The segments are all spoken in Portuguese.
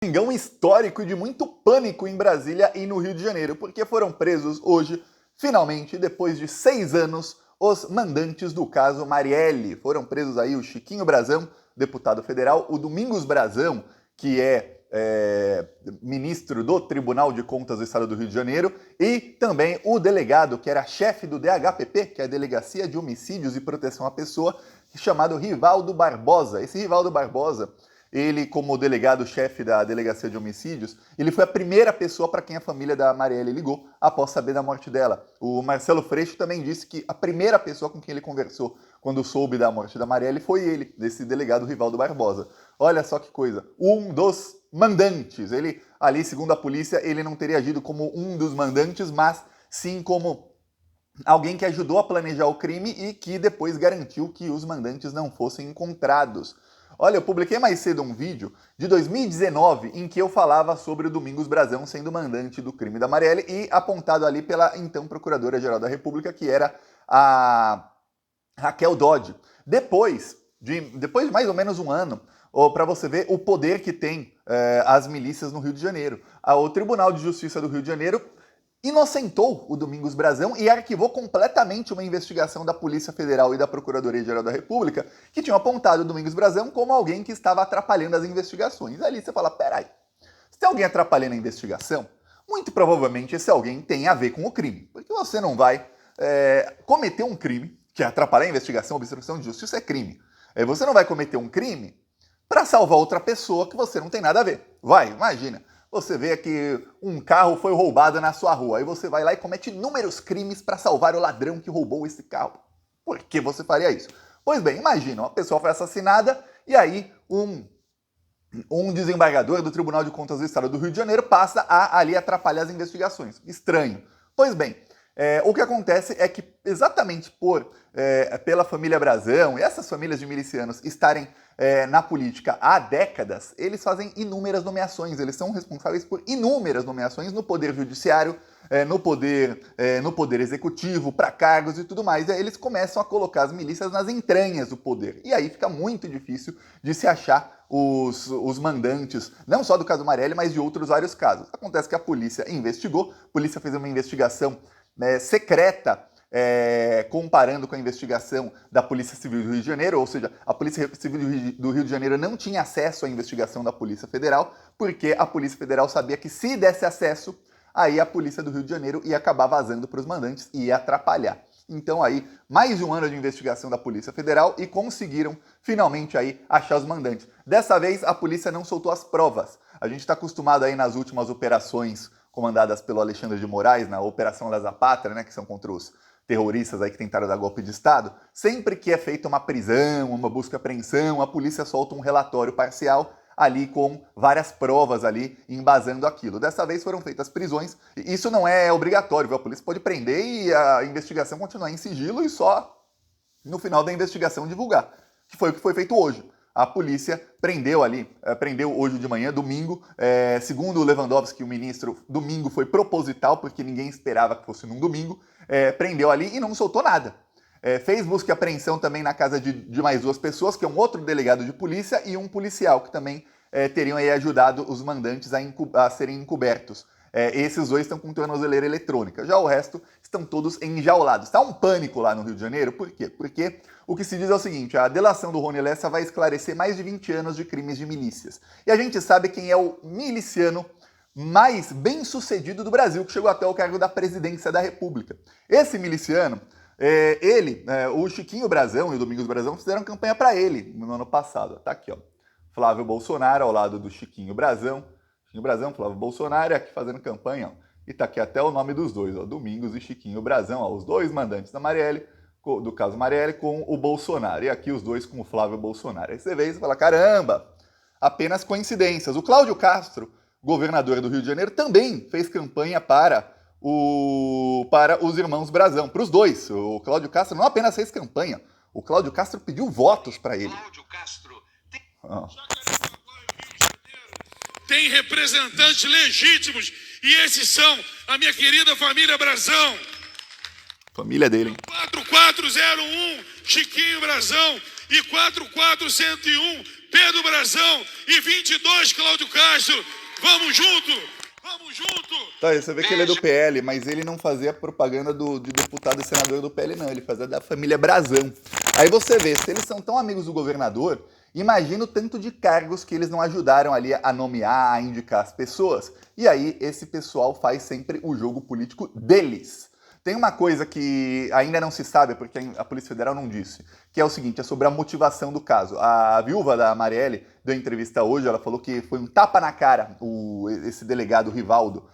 Domingão histórico e de muito pânico em Brasília e no Rio de Janeiro, porque foram presos hoje, finalmente, depois de 6 anos, os mandantes do caso Marielle. Foram presos aí o Chiquinho Brazão, deputado federal, o Domingos Brazão, que é ministro do Tribunal de Contas do Estado do Rio de Janeiro, e também o delegado, que era chefe do DHPP, que é a Delegacia de Homicídios e Proteção à Pessoa, chamado Rivaldo Barbosa. Esse Rivaldo Barbosa, ele, como delegado-chefe da Delegacia de Homicídios, ele foi a primeira pessoa para quem a família da Marielle ligou após saber da morte dela. O Marcelo Freixo também disse que a primeira pessoa com quem ele conversou quando soube da morte da Marielle foi ele, desse delegado Rivaldo Barbosa. Olha só que coisa, um dos mandantes. Ele, ali, segundo a polícia, ele não teria agido como um dos mandantes, mas sim como alguém que ajudou a planejar o crime e que depois garantiu que os mandantes não fossem encontrados. Olha, eu publiquei mais cedo um vídeo de 2019 em que eu falava sobre o Domingos Brazão sendo mandante do crime da Marielle e apontado ali pela então Procuradora-Geral da República, que era a Raquel Dodge. Depois de mais ou menos um ano, para você ver o poder que tem as milícias no Rio de Janeiro. O Tribunal de Justiça do Rio de Janeiro inocentou o Domingos Brazão e arquivou completamente uma investigação da Polícia Federal e da Procuradoria-Geral da República que tinham apontado o Domingos Brazão como alguém que estava atrapalhando as investigações. Ali você fala, peraí, se tem alguém atrapalhando a investigação, muito provavelmente esse alguém tem a ver com o crime, porque você não vai cometer um crime, que é atrapalhar a investigação, obstrução de justiça é crime. Você não vai cometer um crime para salvar outra pessoa que você não tem nada a ver. Vai, imagina. Você vê que um carro foi roubado na sua rua, aí você vai lá e comete inúmeros crimes para salvar o ladrão que roubou esse carro. Por que você faria isso? Pois bem, imagina, uma pessoa foi assassinada e aí um desembargador do Tribunal de Contas do Estado do Rio de Janeiro passa a ali atrapalhar as investigações. Estranho. Pois bem, o que acontece é que exatamente pela família Brazão e essas famílias de milicianos estarem na política há décadas, eles fazem inúmeras nomeações, eles são responsáveis por inúmeras nomeações no poder judiciário, no poder executivo, para cargos e tudo mais. E aí eles começam a colocar as milícias nas entranhas do poder. E aí fica muito difícil de se achar os mandantes, não só do caso Marielle, mas de outros vários casos. Acontece que a polícia investigou, a polícia fez uma investigação secreta, comparando com a investigação da Polícia Civil do Rio de Janeiro, ou seja, a Polícia Civil do Rio de Janeiro não tinha acesso à investigação da Polícia Federal, porque a Polícia Federal sabia que se desse acesso, aí a Polícia do Rio de Janeiro ia acabar vazando para os mandantes e ia atrapalhar. Então aí, mais de um ano de investigação da Polícia Federal e conseguiram finalmente aí achar os mandantes. Dessa vez, a polícia não soltou as provas. A gente está acostumado aí nas últimas operações comandadas pelo Alexandre de Moraes, na Operação Lesa Pátria, né, que são contra os terroristas aí que tentaram dar golpe de Estado, sempre que é feita uma prisão, uma busca e apreensão, a polícia solta um relatório parcial ali com várias provas ali embasando aquilo. Dessa vez foram feitas prisões, e isso não é obrigatório, viu? A polícia pode prender e a investigação continuar em sigilo e só no final da investigação divulgar, que foi o que foi feito hoje. A polícia prendeu hoje de manhã, domingo, segundo o Lewandowski, o ministro, domingo foi proposital, porque ninguém esperava que fosse num domingo, prendeu ali e não soltou nada. Fez busca e apreensão também na casa de mais 2 pessoas, que é um outro delegado de polícia e um policial, que também teriam aí ajudado os mandantes a serem encobertos. Esses 2 estão com tornozeleira eletrônica, já o resto estão todos enjaulados. Está um pânico lá no Rio de Janeiro, por quê? Porque o que se diz é o seguinte, a delação do Rony Lessa vai esclarecer mais de 20 anos de crimes de milícias. E a gente sabe quem é o miliciano mais bem-sucedido do Brasil, que chegou até o cargo da presidência da República. Esse miliciano, o Chiquinho Brazão e o Domingos Brazão fizeram campanha para ele no ano passado. Tá aqui, ó. Flávio Bolsonaro ao lado do Chiquinho Brazão, Flávio Bolsonaro, aqui fazendo campanha, ó. E tá aqui até o nome dos dois, ó, Domingos e Chiquinho Brazão, ó, os 2 mandantes da Marielle, do caso Marielle, com o Bolsonaro. E aqui os 2 com o Flávio Bolsonaro. Aí você vê e fala, caramba, apenas coincidências. O Cláudio Castro, governador do Rio de Janeiro, também fez campanha para os irmãos Brazão, para os 2. O Cláudio Castro não apenas fez campanha, o Cláudio Castro pediu votos para ele. Cláudio Castro tem representantes legítimos e esses são a minha querida família Brazão. Família dele, hein? 4401 Chiquinho Brazão e 44101 Pedro Brazão e 22, Cláudio Castro. Vamos junto! Vamos junto! Tá, você vê que ele é do PL, mas ele não fazia propaganda de deputado e senador do PL, não. Ele fazia da família Brazão. Aí você vê, se eles são tão amigos do governador, imagina o tanto de cargos que eles não ajudaram ali a nomear, a indicar as pessoas. E aí esse pessoal faz sempre o jogo político deles. Tem uma coisa que ainda não se sabe, porque a Polícia Federal não disse, que é o seguinte, é sobre a motivação do caso. A viúva da Marielle deu entrevista hoje, ela falou que foi um tapa na cara esse delegado Rivaldo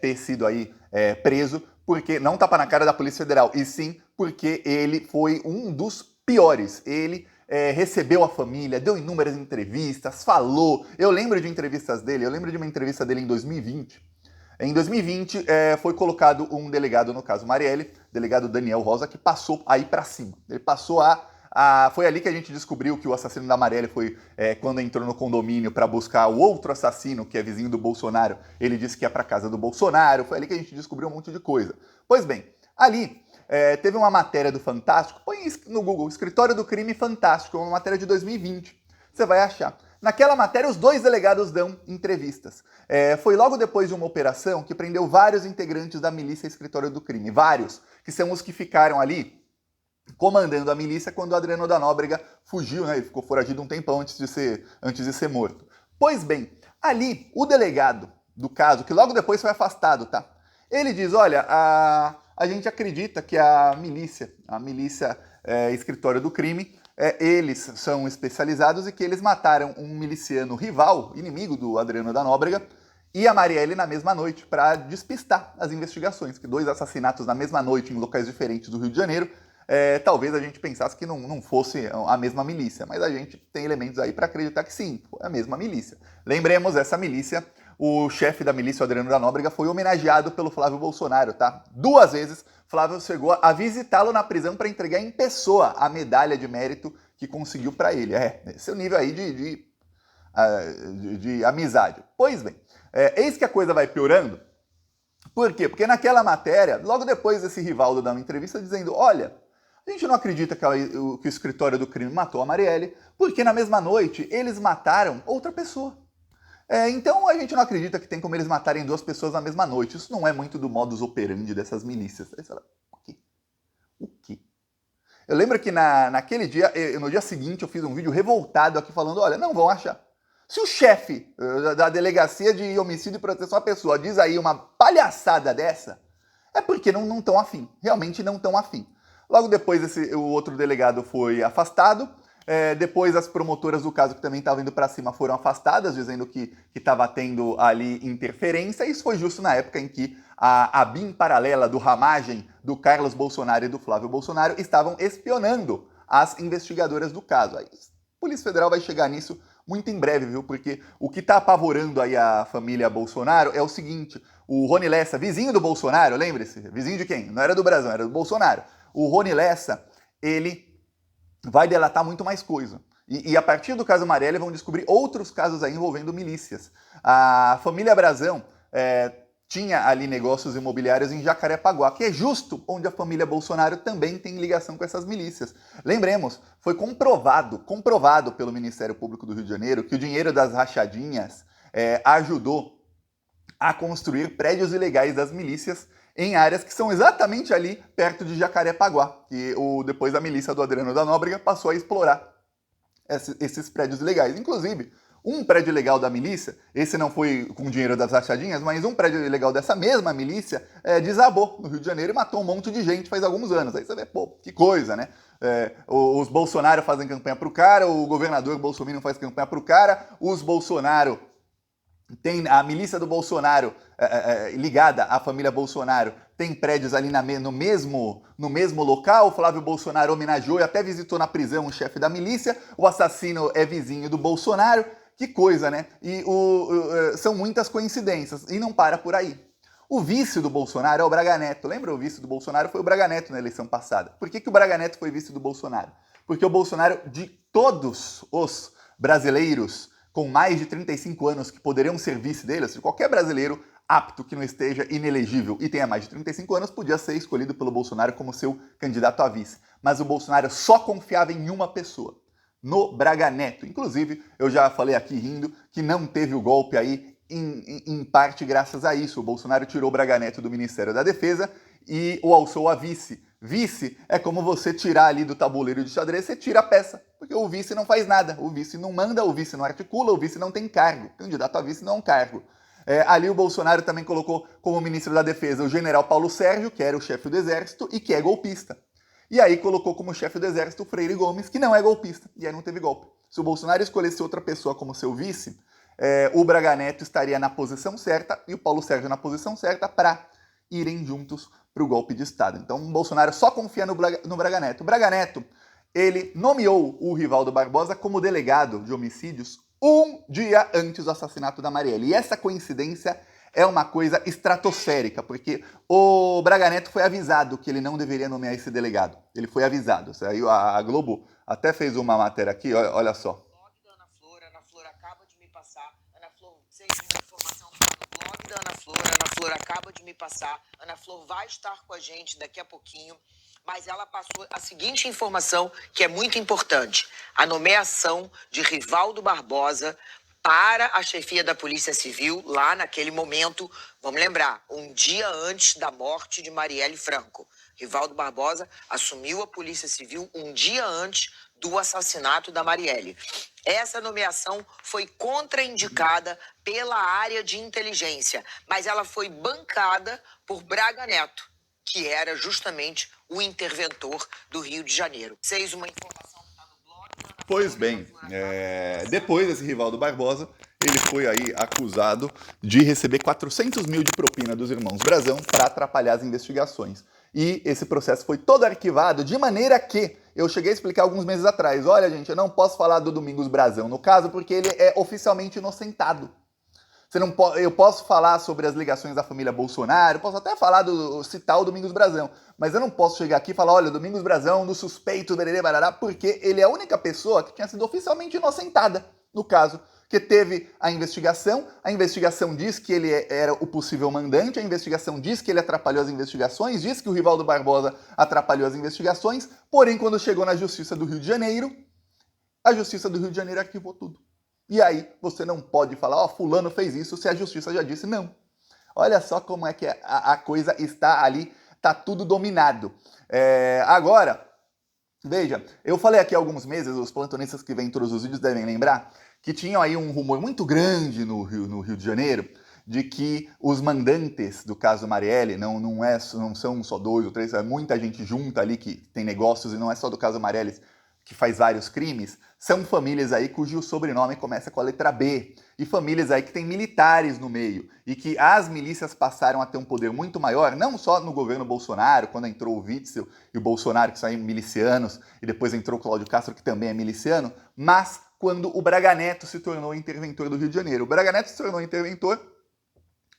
ter sido aí preso, porque não tapa na cara da Polícia Federal, e sim porque ele foi um dos piores. Ele recebeu a família, deu inúmeras entrevistas, falou. Eu lembro de entrevistas dele, eu lembro de uma entrevista dele em 2020. Em 2020, foi colocado um delegado, no caso Marielle, delegado Daniel Rosa, que passou aí pra cima. Ele passou foi ali que a gente descobriu que o assassino da Marielle foi quando entrou no condomínio para buscar o outro assassino, que é vizinho do Bolsonaro. Ele disse que ia pra casa do Bolsonaro. Foi ali que a gente descobriu um monte de coisa. Pois bem, ali teve uma matéria do Fantástico. Põe no Google, Escritório do Crime Fantástico, uma matéria de 2020. Você vai achar. Naquela matéria, os dois delegados dão entrevistas. Foi logo depois de uma operação que prendeu vários integrantes da milícia Escritório do Crime. Vários, que são os que ficaram ali comandando a milícia quando o Adriano da Nóbrega fugiu, né? Ele ficou foragido um tempão antes de ser morto. Pois bem, ali, o delegado do caso, que logo depois foi afastado, tá? Ele diz, olha, a gente acredita que a milícia Escritório do Crime, eles são especializados e que eles mataram um miliciano rival, inimigo do Adriano da Nóbrega, e a Marielle na mesma noite para despistar as investigações, que 2 assassinatos na mesma noite em locais diferentes do Rio de Janeiro, talvez a gente pensasse que não fosse a mesma milícia, mas a gente tem elementos aí para acreditar que sim, foi a mesma milícia. Lembremos, essa milícia, o chefe da milícia, o Adriano da Nóbrega, foi homenageado pelo Flávio Bolsonaro, tá? 2 vezes, Flávio chegou a visitá-lo na prisão para entregar em pessoa a medalha de mérito que conseguiu para ele. Esse é o nível aí de amizade. Pois bem, eis que a coisa vai piorando. Por quê? Porque naquela matéria, logo depois esse Rivaldo dá uma entrevista dizendo, olha, a gente não acredita que o Escritório do Crime matou a Marielle, porque na mesma noite eles mataram outra pessoa. Então a gente não acredita que tem como eles matarem 2 pessoas na mesma noite. Isso não é muito do modus operandi dessas milícias. Aí você fala, o quê? Eu lembro que naquele dia, no dia seguinte, eu fiz um vídeo revoltado aqui falando, olha, não vão achar. Se o chefe da Delegacia de Homicídio e Proteção à Pessoa diz aí uma palhaçada dessa, é porque não estão afim. Realmente não estão afim. Logo depois, o outro delegado foi afastado. Depois as promotoras do caso que também estavam indo para cima foram afastadas, dizendo que estava tendo ali interferência. Isso foi justo na época em que a BIM paralela do ramagem do Carlos Bolsonaro e do Flávio Bolsonaro estavam espionando as investigadoras do caso. Aí, a Polícia Federal vai chegar nisso muito em breve, viu? Porque o que está apavorando aí a família Bolsonaro é o seguinte, o Rony Lessa, vizinho do Bolsonaro, lembre-se, vizinho de quem? Não era do Brasil, era do Bolsonaro. O Rony Lessa, ele vai delatar muito mais coisa. E a partir do caso Marielle vão descobrir outros casos aí envolvendo milícias. A família Brazão tinha ali negócios imobiliários em Jacarepaguá, que é justo onde a família Bolsonaro também tem ligação com essas milícias. Lembremos, foi comprovado pelo Ministério Público do Rio de Janeiro que o dinheiro das rachadinhas ajudou a construir prédios ilegais das milícias em áreas que são exatamente ali perto de Jacarepaguá, que depois a milícia do Adriano da Nóbrega passou a explorar esses prédios ilegais. Inclusive, um prédio ilegal da milícia, esse não foi com dinheiro das rachadinhas, mas um prédio ilegal dessa mesma milícia desabou no Rio de Janeiro e matou um monte de gente faz alguns anos. Aí você vê, pô, que coisa, né? Os Bolsonaro fazem campanha pro cara, o governador Bolsonaro faz campanha pro cara, os Bolsonaro... Tem a milícia do Bolsonaro ligada à família Bolsonaro, tem prédios ali no mesmo local. O Flávio Bolsonaro homenageou e até visitou na prisão o chefe da milícia. O assassino é vizinho do Bolsonaro. Que coisa, né? E são muitas coincidências e não para por aí. O vice do Bolsonaro é o Braga Neto. Lembra, o vice do Bolsonaro foi o Braga Neto na eleição passada. Por que o Braga Neto foi vice do Bolsonaro? Porque o Bolsonaro, de todos os brasileiros com mais de 35 anos que poderiam ser vice dele, ou seja, qualquer brasileiro apto que não esteja inelegível e tenha mais de 35 anos podia ser escolhido pelo Bolsonaro como seu candidato a vice. Mas o Bolsonaro só confiava em uma pessoa, no Braga Neto. Inclusive, eu já falei aqui rindo que não teve o golpe aí em parte graças a isso. O Bolsonaro tirou o Braga Neto do Ministério da Defesa e o alçou a vice. Vice é como você tirar ali do tabuleiro de xadrez, você tira a peça, porque o vice não faz nada, o vice não manda, o vice não articula, o vice não tem cargo. Candidato a vice não é um cargo. Ali o Bolsonaro também colocou como ministro da Defesa o general Paulo Sérgio, que era o chefe do Exército e que é golpista. E aí colocou como chefe do Exército o Freire Gomes, que não é golpista, e aí não teve golpe. Se o Bolsonaro escolhesse outra pessoa como seu vice, o Braga Neto estaria na posição certa e o Paulo Sérgio na posição certa para irem juntos para o golpe de Estado. Então o Bolsonaro só confia no Braga Neto. O Braga Neto, ele nomeou o Rivaldo Barbosa como delegado de homicídios um dia antes do assassinato da Marielle. E essa coincidência é uma coisa estratosférica, porque o Braga Neto foi avisado que ele não deveria nomear esse delegado. Ele foi avisado. Saiu a Globo até fez uma matéria aqui, olha só. Ana Flor acaba de me passar. Ana Flor, sei uma informação do blog da Ana Flor acaba de me passar. Ana Flor vai estar com a gente daqui a pouquinho, mas ela passou a seguinte informação que é muito importante: a nomeação de Rivaldo Barbosa para a chefia da Polícia Civil lá naquele momento, vamos lembrar, um dia antes da morte de Marielle Franco. Rivaldo Barbosa assumiu a Polícia Civil um dia antes do assassinato da Marielle. Essa nomeação foi contraindicada pela área de inteligência, mas ela foi bancada por Braga Neto, que era justamente o interventor do Rio de Janeiro. Vocês uma informação que está no blog. Pois bem, depois desse Rivaldo Barbosa, ele foi aí acusado de receber 400 mil de propina dos irmãos Brazão para atrapalhar as investigações. E esse processo foi todo arquivado de maneira que eu cheguei a explicar alguns meses atrás. Olha, gente, eu não posso falar do Domingos Brazão no caso porque ele é oficialmente inocentado. Eu posso falar sobre as ligações da família Bolsonaro, posso até falar citar o Domingos Brazão, mas eu não posso chegar aqui e falar, olha, o Domingos Brazão, do suspeito, bererê, barará, porque ele é a única pessoa que tinha sido oficialmente inocentada no caso, que teve a investigação diz que ele era o possível mandante, a investigação diz que ele atrapalhou as investigações, diz que o Rivaldo Barbosa atrapalhou as investigações, porém, quando chegou na Justiça do Rio de Janeiro, a Justiça do Rio de Janeiro arquivou tudo. E aí, você não pode falar, ó, fulano fez isso, se a justiça já disse não. Olha só como é que a coisa está ali, tá tudo dominado. Agora, veja, eu falei aqui há alguns meses, os plantonistas que vêm todos os vídeos devem lembrar, que tinham aí um rumor muito grande no Rio de Janeiro, de que os mandantes do caso Marielle, não são só 2 ou 3, é muita gente junta ali que tem negócios e não é só do caso Marielle, que faz vários crimes, são famílias aí cujo sobrenome começa com a letra B, e famílias aí que tem militares no meio, e que as milícias passaram a ter um poder muito maior, não só no governo Bolsonaro, quando entrou o Witzel e o Bolsonaro, que são milicianos, e depois entrou o Cláudio Castro, que também é miliciano, mas quando o Braga Neto se tornou interventor do Rio de Janeiro. O Braga Neto se tornou interventor,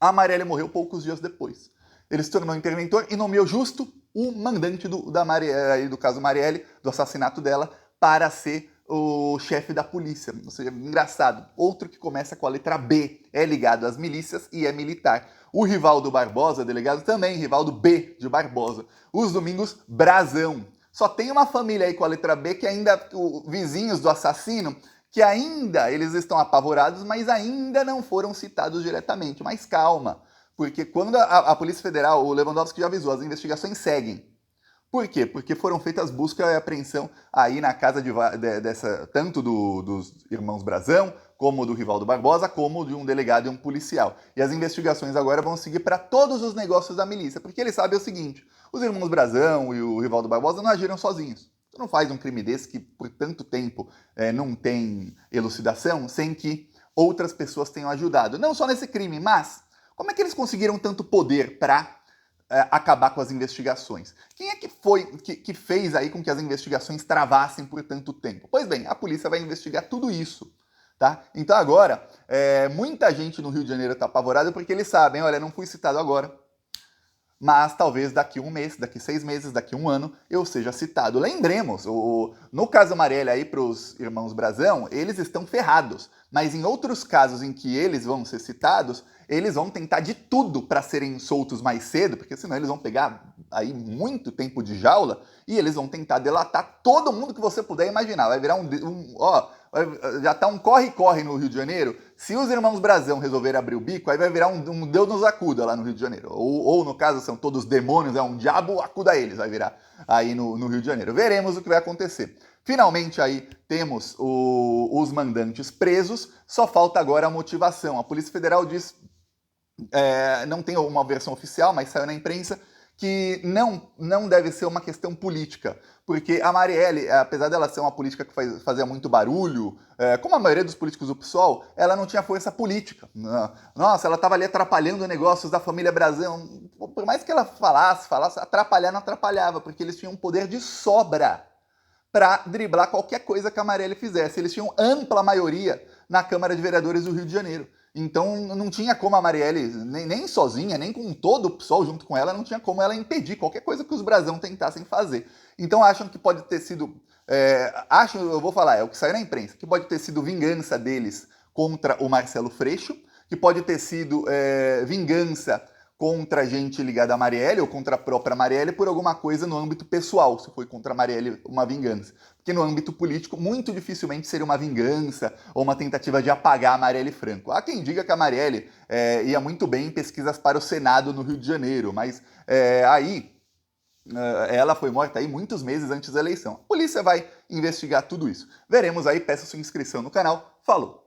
a Marielle morreu poucos dias depois. Ele se tornou interventor e nomeou justo o mandante do caso Marielle, do assassinato dela, para ser o chefe da polícia. Ou seja, engraçado, outro que começa com a letra B, é ligado às milícias e é militar. O Rivaldo Barbosa, delegado também, Rivaldo B de Barbosa. Os Domingos Brazão. Só tem uma família aí com a letra B que ainda, vizinhos do assassino, que ainda eles estão apavorados, mas ainda não foram citados diretamente. Mas calma. Porque quando a Polícia Federal, o Lewandowski já avisou, as investigações seguem. Por quê? Porque foram feitas busca e apreensão aí na casa tanto dos irmãos Brazão, como do Rivaldo Barbosa, como de um delegado e um policial. E as investigações agora vão seguir para todos os negócios da milícia, porque eles sabem o seguinte, os irmãos Brazão e o Rivaldo Barbosa não agiram sozinhos. Você não faz um crime desse que por tanto tempo não tem elucidação, sem que outras pessoas tenham ajudado. Não só nesse crime, mas como é que eles conseguiram tanto poder para acabar com as investigações? Quem é que foi que fez aí com que as investigações travassem por tanto tempo? Pois bem, a polícia vai investigar tudo isso, tá? Então agora, muita gente no Rio de Janeiro está apavorada porque eles sabem, olha, não fui citado agora, mas talvez daqui 1 mês, daqui 6 meses, daqui 1 ano, eu seja citado. Lembremos, no caso Marielle aí para os irmãos Brazão, eles estão ferrados, mas em outros casos em que eles vão ser citados, eles vão tentar de tudo para serem soltos mais cedo, porque senão eles vão pegar aí muito tempo de jaula e eles vão tentar delatar todo mundo que você puder imaginar. Vai virar já tá um corre-corre no Rio de Janeiro. Se os irmãos Brazão resolverem abrir o bico, aí vai virar um Deus nos acuda lá no Rio de Janeiro. Ou no caso, são todos demônios, um diabo acuda eles, vai virar aí no Rio de Janeiro. Veremos o que vai acontecer. Finalmente aí temos os mandantes presos, só falta agora a motivação. A Polícia Federal diz, não tem uma versão oficial, mas saiu na imprensa, que não deve ser uma questão política, porque a Marielle, apesar dela ser uma política que fazia muito barulho, como a maioria dos políticos do PSOL, ela não tinha força política. Nossa, ela estava ali atrapalhando negócios da família Brazão. Por mais que ela falasse, atrapalhar não atrapalhava, porque eles tinham um poder de sobra para driblar qualquer coisa que a Marielle fizesse. Eles tinham ampla maioria na Câmara de Vereadores do Rio de Janeiro. Então não tinha como a Marielle, nem sozinha, nem com todo o PSOL junto com ela, não tinha como ela impedir qualquer coisa que os Brazão tentassem fazer. Então acham que pode ter sido, eu vou falar, é o que saiu na imprensa, que pode ter sido vingança deles contra o Marcelo Freixo, que pode ter sido vingança contra gente ligada a Marielle ou contra a própria Marielle por alguma coisa no âmbito pessoal, se foi contra a Marielle uma vingança. Porque no âmbito político, muito dificilmente seria uma vingança ou uma tentativa de apagar a Marielle Franco. Há quem diga que a Marielle ia muito bem em pesquisas para o Senado no Rio de Janeiro, mas ela foi morta aí muitos meses antes da eleição. A polícia vai investigar tudo isso. Veremos aí, peça sua inscrição no canal. Falou!